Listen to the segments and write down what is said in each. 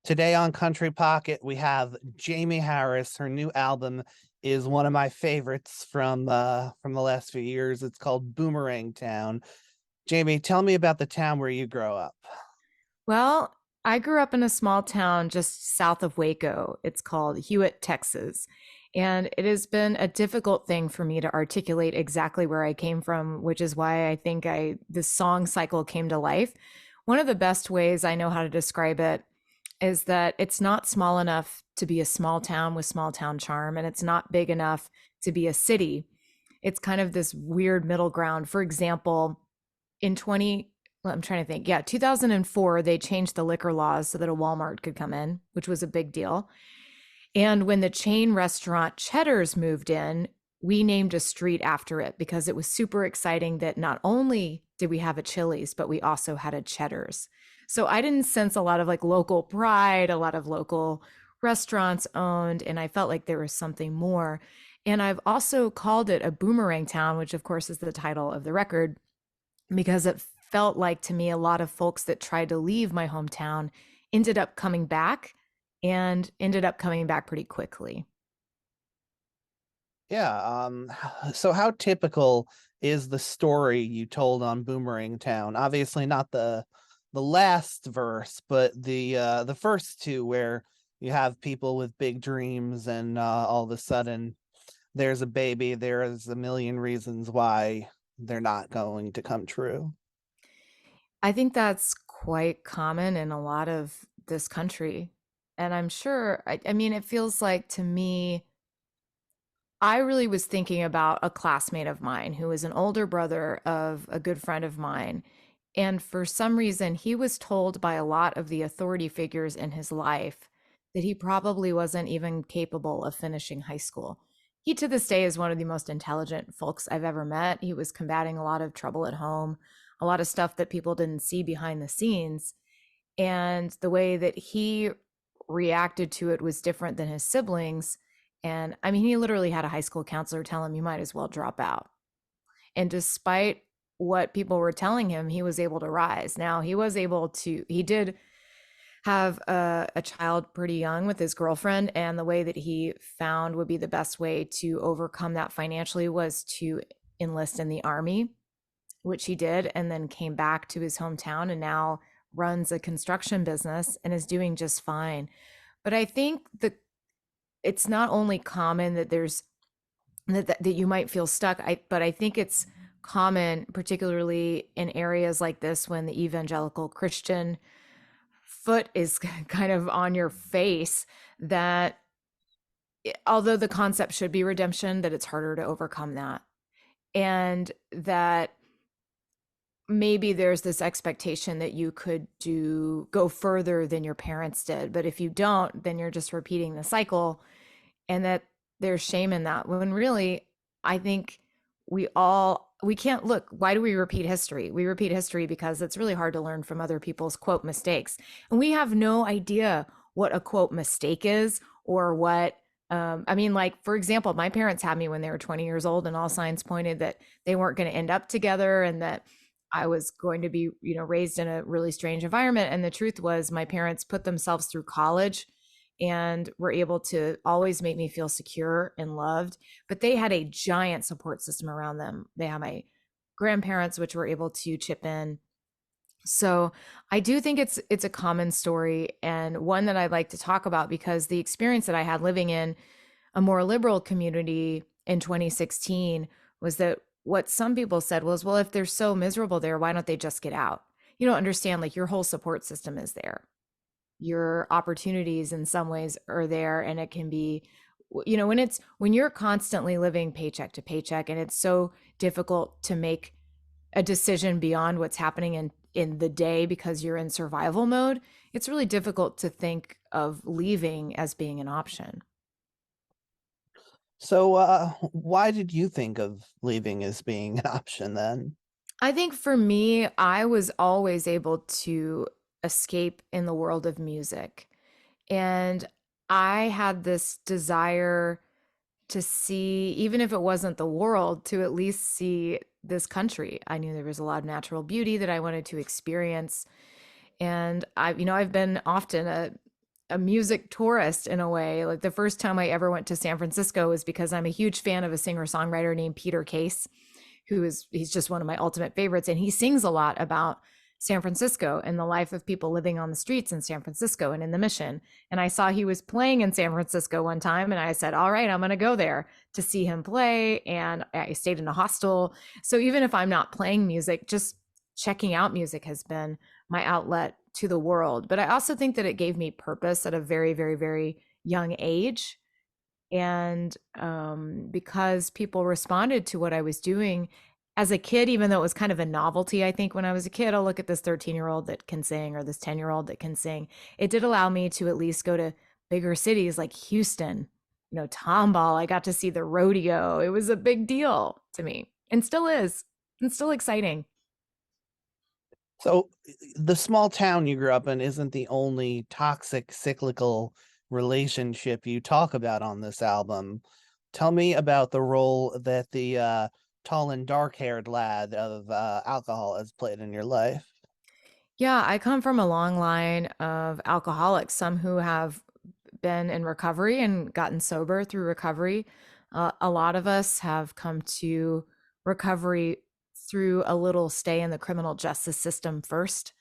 Today on Country Pocket, we have Jaimee Harris. Her new album is one of my favorites from the last few years. It's called Boomerang Town. Jaimee, tell me about the town where you grow up. Well, I grew up in a small town just south of Waco. It's called Hewitt, Texas. And it has been a difficult thing for me to articulate exactly where I came from, which is why I think this song cycle came to life. One of the best ways I know how to describe it is that it's not small enough to be a small town with small town charm, and it's not big enough to be a city. It's kind of this weird middle ground. For example, in 20 well, I'm trying to think. Yeah, 2004 they changed the liquor laws so that a Walmart could come in, which was a big deal. And when the chain restaurant Cheddar's moved in, we named a street after it because it was super exciting that not only did we have a Chili's, but we also had a Cheddar's. So I didn't sense a lot of like local pride, a lot of local restaurants owned, and I felt like there was something more. And I've also called it a boomerang town, which of course is the title of the record, because it felt like to me a lot of folks that tried to leave my hometown ended up coming back and ended up coming back pretty quickly. Yeah, so how typical is the story you told on Boomerang Town? Obviously not the last verse, but the first two where you have people with big dreams and all of a sudden there's a baby, there is a million reasons why they're not going to come true. I think that's quite common in a lot of this country. And I'm sure, I mean, it feels like to me, I really was thinking about a classmate of mine who was an older brother of a good friend of mine. And for some reason, he was told by a lot of the authority figures in his life that he probably wasn't even capable of finishing high school. He, to this day, is one of the most intelligent folks I've ever met. He was combating a lot of trouble at home, a lot of stuff that people didn't see behind the scenes. And the way that he reacted to it was different than his siblings. And I mean, he literally had a high school counselor tell him, you might as well drop out. And despite what people were telling him, he was able to rise. Now, he did have a child pretty young with his girlfriend. And the way that he found would be the best way to overcome that financially was to enlist in the army, which he did, and then came back to his hometown and now runs a construction business and is doing just fine. But I think that it's not only common that that you might feel stuck, but I think it's common, particularly in areas like this, when the evangelical Christian foot is kind of on your face, that although the concept should be redemption, that it's harder to overcome that. And that maybe there's this expectation that you could go further than your parents did, but if you don't, then you're just repeating the cycle, and that there's shame in that, when really I think we can't look. Why do we repeat history? We repeat history because it's really hard to learn from other people's quote mistakes, and we have no idea what a quote mistake is, or what I mean, like, for example, my parents had me when they were 20 years old, and all signs pointed that they weren't going to end up together, and that I was going to be, raised in a really strange environment. And the truth was, my parents put themselves through college and were able to always make me feel secure and loved. But they had a giant support system around them. They had my grandparents, which were able to chip in. So I do think it's a common story, and one that I'd like to talk about, because the experience that I had living in a more liberal community in 2016 was that what some people said was, well, if they're so miserable there, why don't they just get out? You don't understand, like, your whole support system is there. Your opportunities in some ways are there, and it can be, when you're constantly living paycheck to paycheck, and it's so difficult to make a decision beyond what's happening in the day because you're in survival mode, it's really difficult to think of leaving as being an option. So why did you think of leaving as being an option then? I think for me, I was always able to escape in the world of music. And I had this desire to see, even if it wasn't the world, to at least see this country. I knew there was a lot of natural beauty that I wanted to experience. And I've been often a music tourist in a way. Like the first time I ever went to San Francisco was because I'm a huge fan of a singer-songwriter named Peter Case, he's just one of my ultimate favorites. And he sings a lot about San Francisco and the life of people living on the streets in San Francisco and in the Mission. And I saw he was playing in San Francisco one time, and I said, all right, I'm going to go there to see him play. And I stayed in a hostel. So even if I'm not playing music, just checking out music has been my outlet to the world. But I also think that it gave me purpose at a very, very, very young age. And because people responded to what I was doing as a kid, even though it was kind of a novelty, I think when I was a kid, I'll look at this 13-year-old that can sing or this 10-year-old that can sing. It did allow me to at least go to bigger cities like Houston, Tomball. I got to see the rodeo. It was a big deal to me and still is, and still exciting. So the small town you grew up in isn't the only toxic cyclical relationship you talk about on this album. Tell me about the role that the tall and dark-haired lad of alcohol has played in your life. Yeah, I come from a long line of alcoholics, some who have been in recovery and gotten sober through recovery. A lot of us have come to recovery through a little stay in the criminal justice system first.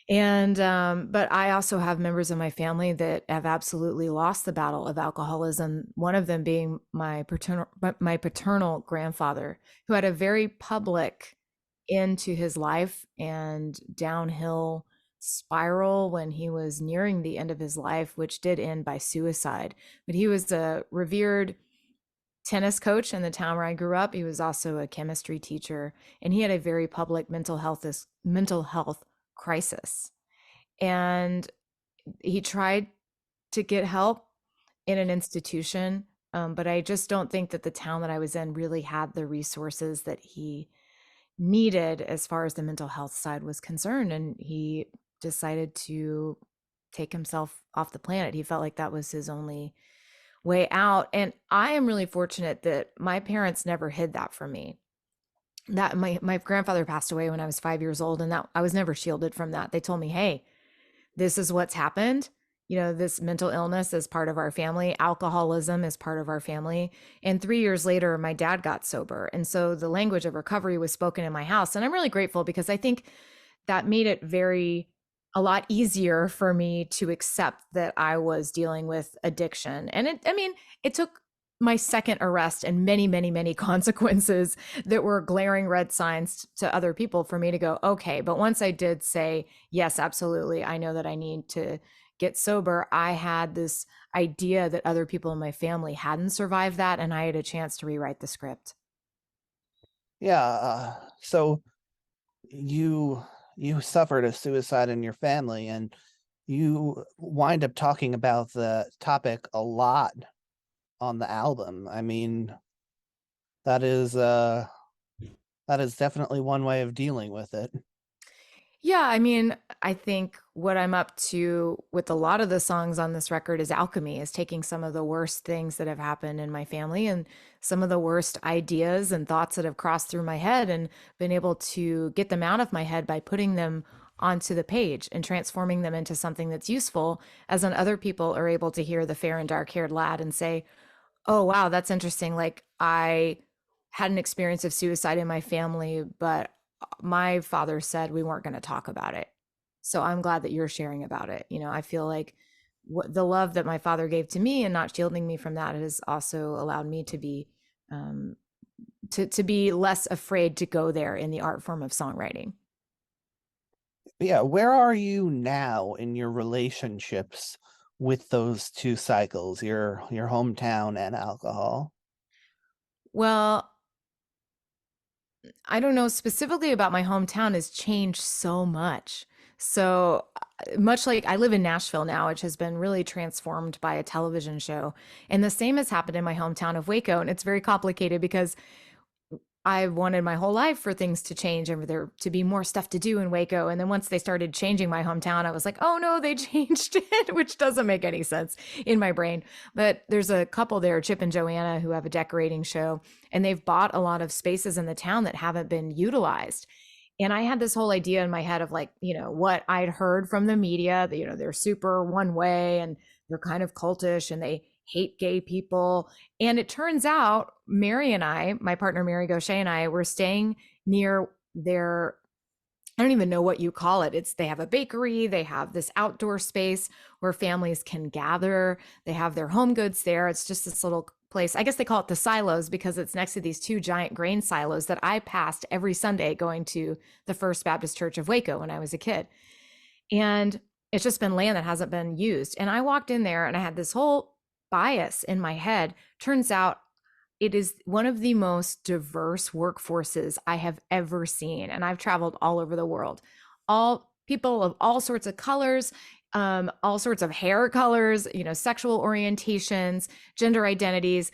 And but I also have members of my family that have absolutely lost the battle of alcoholism. One of them being my paternal grandfather, who had a very public end to his life and downhill spiral when he was nearing the end of his life, which did end by suicide. But he was a revered tennis coach in the town where I grew up. He was also a chemistry teacher, and he had a very public mental health crisis. And he tried to get help in an institution, but I just don't think that the town that I was in really had the resources that he needed as far as the mental health side was concerned. And he decided to take himself off the planet. He felt like that was his only way out. And I am really fortunate that my parents never hid that from me. That my grandfather passed away when I was 5 years old, and that I was never shielded from that. They told me, hey, this is what's happened. This mental illness is part of our family. Alcoholism is part of our family. And 3 years later, my dad got sober. And so the language of recovery was spoken in my house. And I'm really grateful because I think that made it a lot easier for me to accept that I was dealing with addiction. And it took my second arrest and many, many, many consequences that were glaring red signs to other people for me to go, okay. But once I did say, yes, absolutely, I know that I need to get sober, I had this idea that other people in my family hadn't survived that, and I had a chance to rewrite the script. Yeah, so you suffered a suicide in your family, and you wind up talking about the topic a lot on the album. I mean, that is definitely one way of dealing with it. Yeah, I think what I'm up to with a lot of the songs on this record is alchemy, is taking some of the worst things that have happened in my family and some of the worst ideas and thoughts that have crossed through my head and been able to get them out of my head by putting them onto the page and transforming them into something that's useful, as then other people are able to hear the fair and dark-haired lad and say, oh, wow, that's interesting. Like, I had an experience of suicide in my family, but my father said we weren't going to talk about it. So I'm glad that you're sharing about it. I feel like the love that my father gave to me and not shielding me from that has also allowed me to be to be less afraid to go there in the art form of songwriting. Yeah, where are you now in your relationships with those two cycles, your hometown and alcohol? Well, I don't know specifically about my hometown has changed so much. So much like I live in Nashville now, which has been really transformed by a television show. And the same has happened in my hometown of Waco. And it's very complicated because I wanted my whole life for things to change and for there to be more stuff to do in Waco. And then once they started changing my hometown, I was like, oh no, they changed it, which doesn't make any sense in my brain. But there's a couple there, Chip and Joanna, who have a decorating show, and they've bought a lot of spaces in the town that haven't been utilized. And I had this whole idea in my head of like, what I'd heard from the media that, they're super one way and they're kind of cultish and they hate gay people. And it turns out Mary and I, my partner Mary Gaucher and I, were staying near their, I don't even know what you call it. They have a bakery, they have this outdoor space where families can gather. They have their home goods there. It's just this little place. I guess they call it the silos because it's next to these two giant grain silos that I passed every Sunday going to the First Baptist Church of Waco when I was a kid. And it's just been land that hasn't been used. And I walked in there and I had this whole bias in my head. Turns out it is one of the most diverse workforces I have ever seen. And I've traveled all over the world. All people of all sorts of colors, all sorts of hair colors, sexual orientations, gender identities.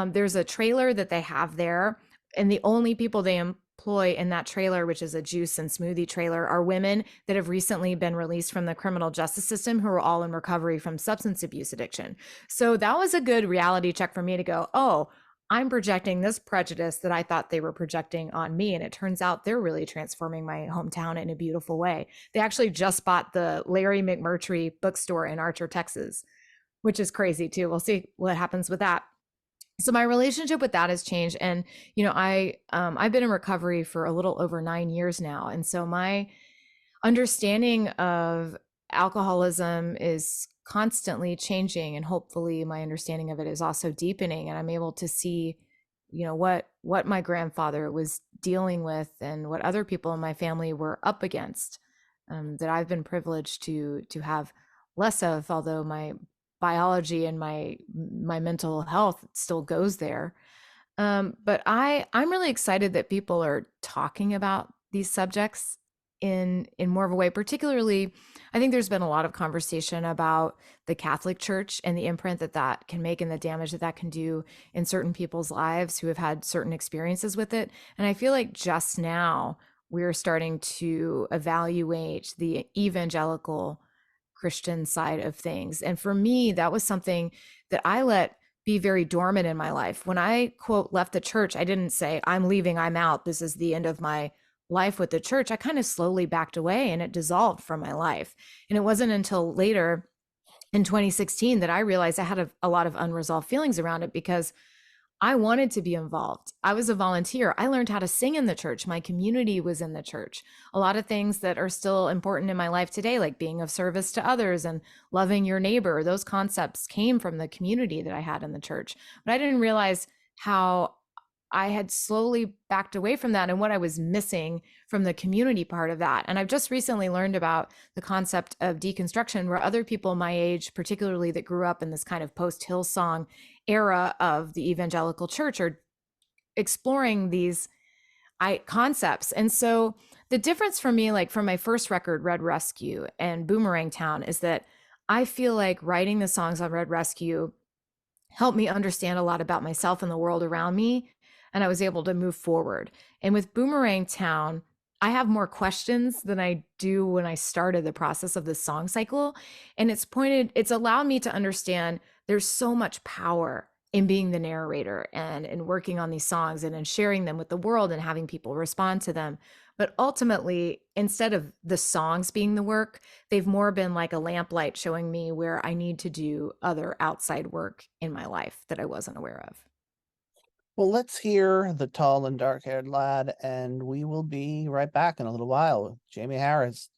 There's a trailer that they have there, and the only people they employ in that trailer, which is a juice and smoothie trailer, are women that have recently been released from the criminal justice system who are all in recovery from substance abuse addiction. So that was a good reality check for me to go, oh, I'm projecting this prejudice that I thought they were projecting on me. And it turns out they're really transforming my hometown in a beautiful way. They actually just bought the Larry McMurtry bookstore in Archer, Texas, which is crazy too. We'll see what happens with that. So my relationship with that has changed. And, I've been in recovery for a little over 9 years now. And so my understanding of alcoholism is constantly changing, and hopefully my understanding of it is also deepening, and I'm able to see what my grandfather was dealing with and what other people in my family were up against, that I've been privileged to have less of, although my biology and my mental health still goes there. But I'm really excited that people are talking about these subjects in more of a way. Particularly, I think there's been a lot of conversation about the Catholic Church and the imprint that can make and the damage that can do in certain people's lives who have had certain experiences with it. And I feel like just now we're starting to evaluate the evangelical Christian side of things. And for me, that was something that I let be very dormant in my life. When I, quote, left the church, I didn't say, I'm leaving, I'm out, this is the end of my life with the church. I kind of slowly backed away and it dissolved from my life. And it wasn't until later in 2016 that I realized I had a lot of unresolved feelings around it, because I wanted to be involved. I was a volunteer. I learned how to sing in the church. My community was in the church. A lot of things that are still important in my life today, like being of service to others and loving your neighbor, those concepts came from the community that I had in the church. But I didn't realize how I had slowly backed away from that and what I was missing from the community part of that. And I've just recently learned about the concept of deconstruction, where other people my age, particularly that grew up in this kind of post-Hillsong era of the evangelical church, are exploring these concepts. And so the difference for me, like from my first record, Red Rescue and Boomerang Town, is that I feel like writing the songs on Red Rescue helped me understand a lot about myself and the world around me, and I was able to move forward. And with Boomerang Town, I have more questions than I do when I started the process of the song cycle. And it's allowed me to understand there's so much power in being the narrator and in working on these songs and in sharing them with the world and having people respond to them. But ultimately, instead of the songs being the work, they've more been like a lamplight showing me where I need to do other outside work in my life that I wasn't aware of. Well, let's hear the tall and dark haired lad, and we will be right back in a little while with Jaimee Harris.